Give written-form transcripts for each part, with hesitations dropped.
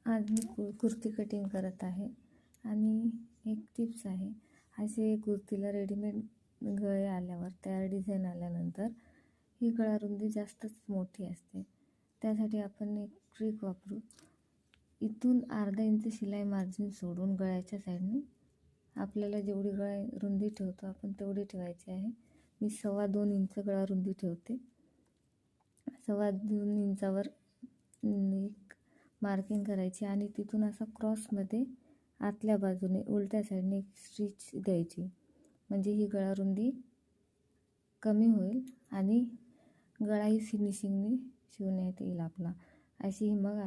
आज मी कुर्ती कटिंग करत आहे आणि एक टिप्स आहे. असे कुर्तीला रेडीमेड गळे आल्यावर, तयार डिझाईन आल्यानंतर ही गळा रुंदी जास्तच मोठी असते. त्यासाठी आपण एक ट्रिक वापरू. इथून अर्धा इंच शिलाई मार्जिन सोडून गळ्याच्या साईडने आपल्याला जेवढी गळा रुंदी ठेवतो आपण तेवढी ठेवायची आहे. मी 2.25 इंच गळा रुंदी ठेवते. 2.25 इंचावर एक मार्किंग करायची आणि तिथून असा क्रॉसमध्ये आतल्या बाजूने उलट्या साईडने एक स्टिच द्यायची. म्हणजे ही गळा रुंदी कमी होईल आणि गळाही फिनिशिंगने शिवण्यात येईल आपला. मग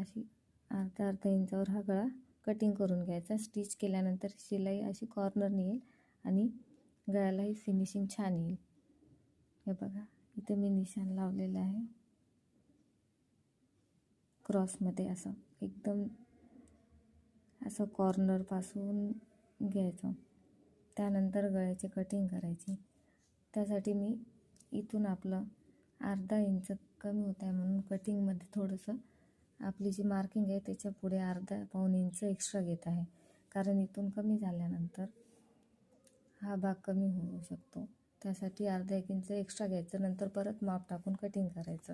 अर्धा इंचावर हा गळा कटिंग करून घ्यायचा. स्टिच केल्यानंतर शिलाई अशी कॉर्नरने येईल आणि गळ्यालाही फिनिशिंग छान येईल. हे बघा, इथे मी निशाण लावलेलं आहे. क्रॉसमध्ये एकदम असं कॉर्नरपासून घ्यायचं. त्यानंतर गळ्याची कटिंग करायची. त्यासाठी मी इथून आपलं अर्धा इंच कमी होत आहे म्हणून कटिंगमध्ये थोडंसं आपली जी मार्किंग आहे त्याच्या पुढे पाऊण इंच एक्स्ट्रा घेत आहे. कारण इथून कमी झाल्यानंतर हा भाग कमी होऊ शकतो. त्यासाठी अर्धा 1 इंच एक्स्ट्रा घ्यायचं. नंतर परत माप टाकून कटिंग करायचं.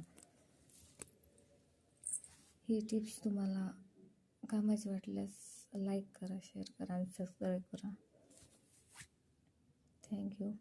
ही टिप्स तुम्हाला कामाची वाटल्यास लाईक करा, शेअर करा आणि सबस्क्राईब करा. थँक्यू.